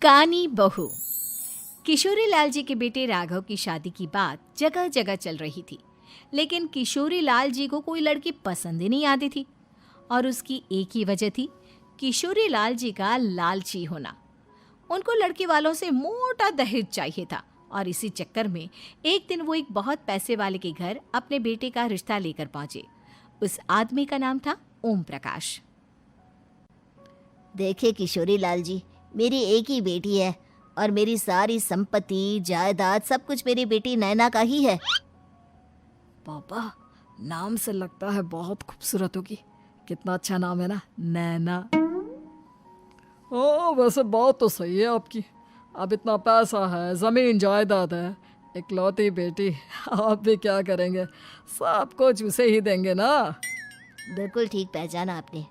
कानी बहू। किशोरी लाल जी के बेटे राघव की शादी की बात जगह जगह चल रही थी, लेकिन किशोरी लाल जी को कोई लड़की पसंद ही नहीं आती थी। और उसकी एक ही वजह थी, किशोरी लाल जी का लालची होना। उनको लड़की वालों से मोटा दहेज चाहिए था और इसी चक्कर में एक दिन वो एक बहुत पैसे वाले के घर अपने बेटे का रिश्ता लेकर पहुंचे। उस आदमी का नाम था ओम प्रकाश। देखिए किशोरी लाल जी, मेरी एक ही बेटी है और मेरी सारी संपत्ति जायदाद सब कुछ मेरी बेटी नैना का ही है। पापा, नाम से लगता है बहुत खूबसूरत होगी। कितना अच्छा नाम है ना, नैना। ओ, वैसे बात तो सही है आपकी। अब इतना पैसा है, जमीन जायदाद है, इकलौती बेटी, आप भी क्या करेंगे? सब कुछ उसे ही देंगे ना। बिल्कुल ठीक पहचाना आपने।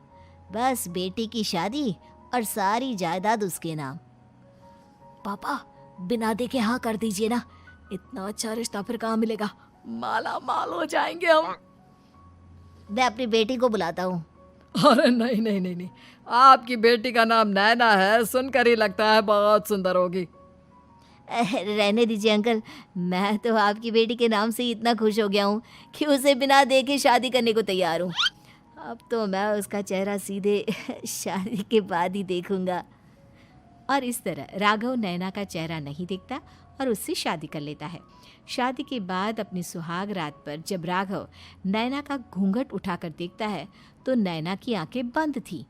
बस बेटी की शादी और सारी जायदाद उसके नाम। पापा, बिना देखे हाँ कर दीजिए ना। इतना अच्छा रिश्ता फिर कहाँ मिलेगा? माला माल हो जाएंगे हम। मैं अपनी बेटी को बुलाता हूँ। अरे नहीं नहीं नहीं नहीं, आपकी बेटी का नाम नैना है, सुनकर ही लगता है बहुत सुंदर होगी। रहने दीजिए अंकल, मैं तो आपकी बेटी के नाम से ही इतना खुश हो गया हूँ कि उसे बिना देखे शादी करने को तैयार हूँ। अब तो मैं उसका चेहरा सीधे शादी के बाद ही देखूंगा। और इस तरह राघव नैना का चेहरा नहीं देखता और उससे शादी कर लेता है। शादी के बाद अपनी सुहाग रात पर जब राघव नैना का घूंघट उठाकर देखता है तो नैना की आंखें बंद थी।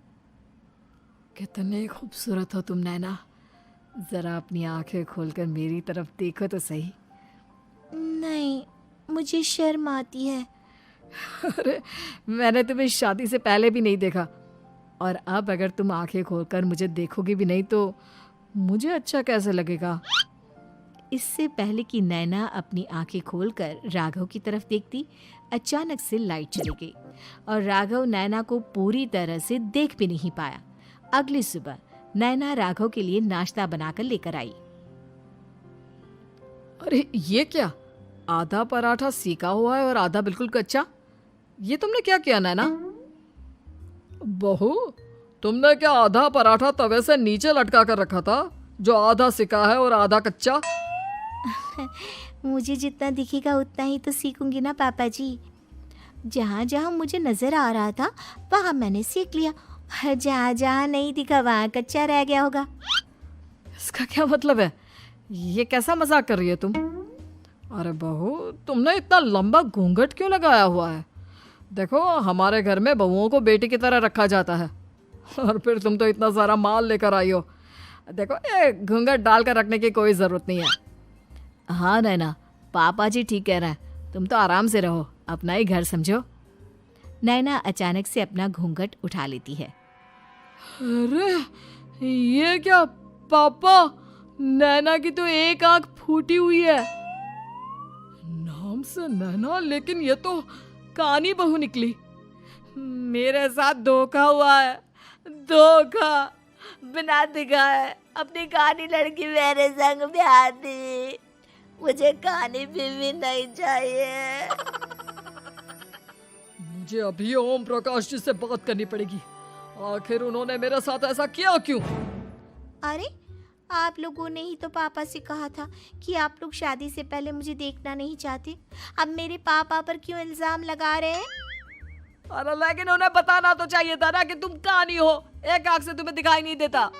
कितनी खूबसूरत हो तुम नैना, जरा अपनी आंखें खोलकर मेरी तरफ देखो तो सही। नहीं, मुझे शर्म आती है। अरे, मैंने तुम्हें शादी से पहले भी नहीं देखा, और अब अगर तुम आंखें खोलकर मुझे देखोगी भी नहीं तो मुझे अच्छा कैसे लगेगा? इससे पहले कि नैना अपनी आंखें खोलकर राघव की तरफ देखती, अचानक से लाइट चली गई और राघव नैना को पूरी तरह से देख भी नहीं पाया। अगली सुबह नैना राघव के लिए नाश्ता बनाकर लेकर आई। अरे ये क्या, आधा पराठा सीका हुआ है और आधा बिल्कुल कच्चा। ये तुमने क्या किया नैना? बहू, तुमने क्या आधा पराठा तवे से नीचे लटका कर रखा था, जो आधा सिका है और आधा कच्चा? मुझे जितना दिखेगा उतना ही तो सीखूंगी ना पापा जी। जहाँ जहाँ मुझे नजर आ रहा था वहाँ मैंने सीख लिया, जहाँ जहाँ नहीं दिखा वहाँ कच्चा रह गया होगा। इसका क्या मतलब है? ये कैसा मजाक कर रही है तुम? अरे बहू, तुमने इतना लंबा घूंघट क्यों लगाया हुआ है? देखो, हमारे घर में बहुओं को बेटी की तरह रखा जाता है, और फिर तुम तो इतना सारा माल लेकर आई हो। देखो, ये घूंघट डालकर रखने की कोई ज़रूरत नहीं है। हाँ नैना, पापा जी ठीक कह रहे हैं, तुम तो आराम से रहो, अपना ही घर समझो। नैना अचानक से अपना घूंघट उठा लेती है। अरे ये क्या पापा, नैना की तो एक आंख फूटी हुई है। नाम से नैना, लेकिन ये तो कानी बहू निकली। मेरे साथ धोखा हुआ है, धोखा। बिना दिखाए अपनी कानी लड़की मेरे संग ब्याह दी। मुझे कानी बीवी नहीं चाहिए। मुझे अभी ओम प्रकाश जी से बात करनी पड़ेगी। आखिर उन्होंने मेरे साथ ऐसा किया क्यों? अरे, आप लोगों ने ही तो पापा से कहा था कि आप लोग शादी से पहले मुझे देखना नहीं चाहते। अब मेरे पापा पर क्यों इल्जाम लगा रहे हैं? अरे लेकिन उन्हें बताना तो चाहिए था ना कि तुम कानी हो, एक आंख से तुम्हें दिखाई नहीं देता।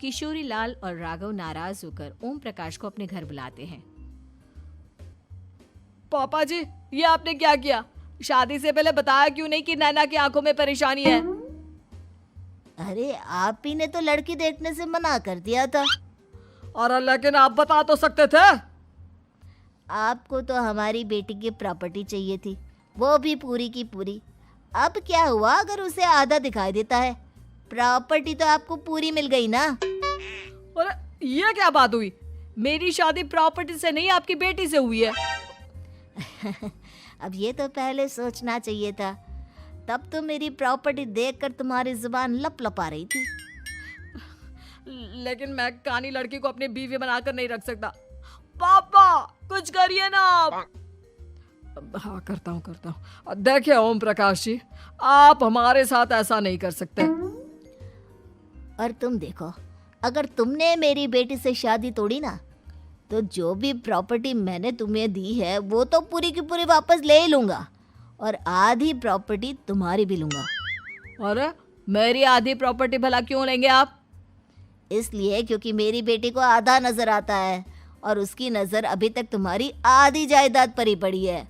किशोरी लाल और राघव नाराज होकर ओम प्रकाश को अपने घर बुलाते हैं। पापा जी, ये आपने क्या किया? शादी से पहले बताया क्यों नहीं कि नैना की आंखों में परेशानी है? अरे, आप ही ने तो लड़की देखने से मना कर दिया था। अरे लेकिन आप बता तो सकते थे। आपको तो हमारी बेटी की प्रॉपर्टी चाहिए थी, वो भी पूरी की पूरी। अब क्या हुआ अगर उसे आधा दिखाई देता है? प्रॉपर्टी तो आपको पूरी मिल गई ना। अरे ये क्या बात हुई? मेरी शादी प्रॉपर्टी से नहीं, आपकी बेटी से हुई है। अब ये तो पहले सोचना चाहिए था, तब तो मेरी प्रॉपर्टी देखकर तुम्हारी जुबान लप लपा रही थी। लेकिन मैं कानी लड़की को अपनी बीवी बनाकर नहीं रख सकता। पापा, कुछ करिए ना आप। हाँ, करता हूँ। देखिए ओम प्रकाश जी, आप हमारे साथ ऐसा नहीं कर सकते। और तुम देखो, अगर तुमने मेरी बेटी से शादी तोड़ी ना, तो जो भी प्रॉपर्टी मैंने तुम्हें दी है वो तो पूरी की पूरी वापस ले ही लूँगा, और आधी प्रॉपर्टी तुम्हारी भी लूँगा। अरे मेरी आधी प्रॉपर्टी भला क्यों लेंगे आप? इसलिए क्योंकि मेरी बेटी को आधा नज़र आता है और उसकी नज़र अभी तक तुम्हारी आधी जायदाद पर ही पड़ी है।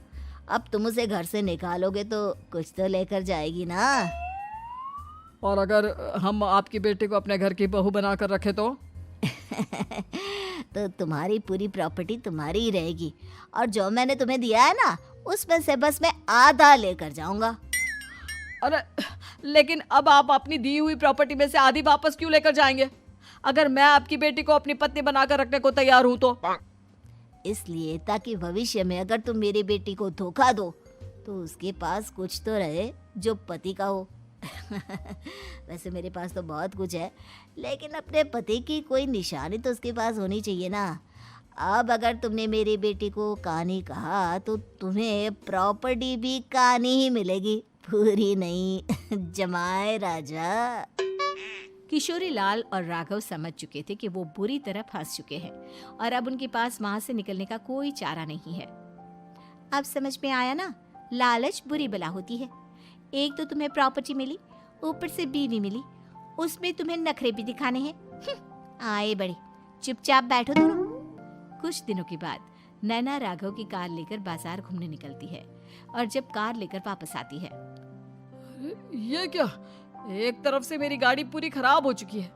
अब तुम उसे घर से निकालोगे तो कुछ तो लेकर जाएगी ना। और अगर हम आपकी बेटी को अपने घर की बहू बना कर रखे तो? तो तुम्हारी पूरी प्रॉपर्टी तुम्हारी ही रहेगी, और जो मैंने तुम्हें दिया है ना, उसमें से बस मैं आधा लेकर जाऊंगा। अरे लेकिन अब आप अपनी दी हुई प्रॉपर्टी में से आधी वापस क्यों लेकर जाएंगे? अगर मैं आपकी बेटी को अपनी पत्नी बनाकर रखने को तैयार हूं तो? इसलिए ताकि भविष्य में अगर तुम मेरी बेटी को धोखा दो तो उसके पास कुछ तो रहे जो पति का हो। वैसे मेरे पास तो बहुत कुछ है, लेकिन अपने पति की कोई निशानी तो उसके पास होनी चाहिए ना। अब अगर तुमने मेरी बेटी को कानी कहा तो तुम्हें प्रॉपर्टी भी कानी ही मिलेगी, पूरी नहीं। जमाए राजा। किशोरी लाल और राघव समझ चुके थे कि वो बुरी तरह फंस चुके हैं और अब उनके पास वहां से निकलने का कोई चारा नहीं है। अब समझ में आया ना, लालच बुरी बला होती है। एक तो तुम्हें प्रॉपर्टी मिली, ऊपर से बीवी मिली, उसमें तुम्हें नखरे भी दिखाने हैं। आए बड़े, चुपचाप बैठो दोनों। कुछ दिनों के बाद नैना राघव की कार लेकर बाजार घूमने निकलती है और जब कार लेकर वापस आती है, ये क्या? एक तरफ से मेरी गाड़ी पूरी खराब हो चुकी है।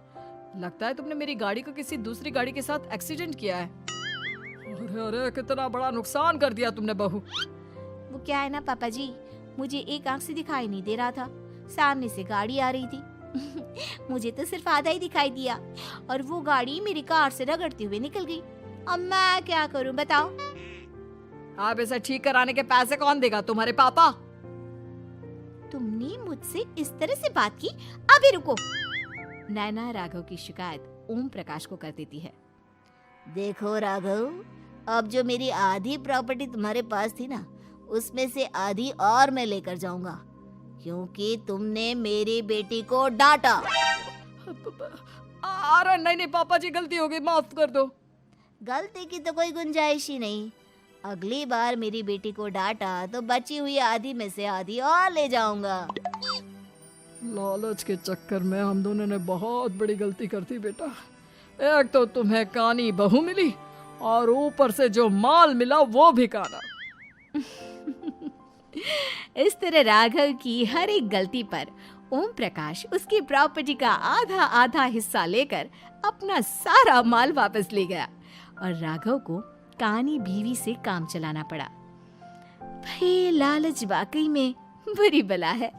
लगता है तुमने मेरी गाड़ी को किसी दूसरी गाड़ी के साथ एक्सीडेंट किया है। अरे अरे कितना बड़ा नुकसान कर दिया तुमने बहू। वो क्या है ना पापा जी, मुझे एक आंख से दिखाई नहीं दे रहा था, सामने से गाड़ी आ रही थी। मुझे तो सिर्फ आधा ही दिखाई दिया और वो गाड़ी मेरी कार से रगड़ते हुए निकल गई। अब मैं क्या करूं बताओ? आप इसे ठीक कराने के पैसे कौन देगा? तुम्हारे पापा। तुमने मुझसे इस तरह से बात की? अभी रुको। नैना राघव की शिकायत ओम प्रकाश को कर देती है। देखो राघव, अब जो मेरी आधी प्रॉपर्टी तुम्हारे पास थी ना, उसमें से आधी और मैं लेकर जाऊंगा, क्योंकि तुमने मेरी बेटी को डांटा। अरे नहीं नहीं पापा जी, गलती हो गई, माफ कर दो। गलती की तो कोई गुंजाइश ही नहीं। अगली बार मेरी बेटी को डांटा तो बची हुई आधी में से आधी और ले जाऊंगा। लालच के चक्कर में हम दोनों ने बहुत बड़ी गलती कर दी बेटा। एक तो तुम्हें कानी बहू मिली और ऊपर से जो माल मिला वो भी काना। इस तरह राघव की हर एक गलती पर ओम प्रकाश उसकी प्रॉपर्टी का आधा आधा हिस्सा लेकर अपना सारा माल वापस ले गया और राघव को कानी बीवी से काम चलाना पड़ा। भाई लालच वाकई में बुरी बला है।